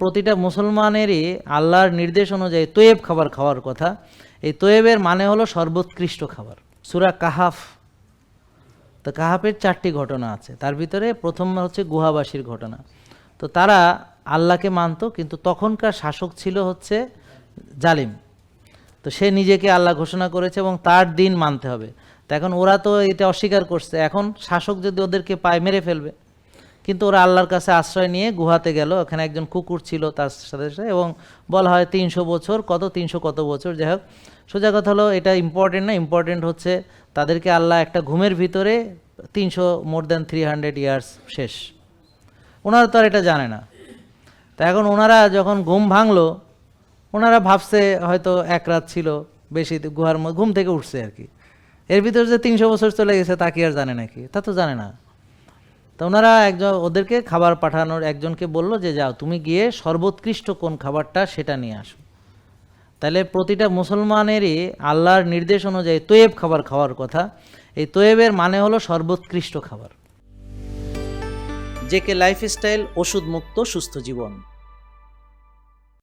প্রতিটা মুসলমানেরই আল্লাহর নির্দেশ অনুযায়ী তৈয়ব খাবার খাওয়ার কথা। এই তৈয়বের মানে হলো সর্বোৎকৃষ্ট খাবার। সূরা কাহাফ, তো কাহাফের 4টি ঘটনা আছে, তার ভিতরে প্রথম হচ্ছে গুহাবাসীর ঘটনা। তো তারা আল্লাহকে মানত, কিন্তু তখনকার শাসক ছিল হচ্ছে জালিম। তো সে নিজেকে আল্লাহ ঘোষণা করেছে এবং তার দিন মানতে হবে। তো এখন ওরা তো এটা অস্বীকার করছে, এখন শাসক যদি ওদেরকে পায় মেরে ফেলবে। কিন্তু ওরা আল্লাহর কাছে আশ্রয় নিয়ে গুহাতে গেল, ওখানে একজন কুকুর ছিল তার সাথে সাথে, এবং বলা হয় 300 বছর, 300 কত বছর, যাই হোক সোজা কথা হলো এটা ইম্পর্টেন্ট না। ইম্পর্টেন্ট হচ্ছে তাদেরকে আল্লাহ একটা ঘুমের ভিতরে 300 ইয়ার্স শেষ। ওনারা তো আর এটা জানে না। তা এখন ওনারা যখন ঘুম ভাঙলো, ওনারা ভাবছে হয়তো এক রাত ছিল, বেশি গুহার ঘুম থেকে উঠছে আর কি। এর ভিতরে যে 300 বছর চলে গেছে তা কি আর জানে নাকি? তা তো জানে না। তো ওনারা ওদেরকে খাবার পাঠানোর একজনকে বলল যে যাও তুমি গিয়ে সর্বোৎকৃষ্ট কোন খাবারটা সেটা নিয়ে আসো। তাহলে প্রতিটা মুসলমানেরই আল্লাহর নির্দেশ অনুযায়ী তৈয়ব খাবার খাওয়ার কথা। এই তৈয়বের মানে হলো সর্বোৎকৃষ্ট খাবার। জেকে লাইফস্টাইল, ওষুধ মুক্ত সুস্থ জীবন।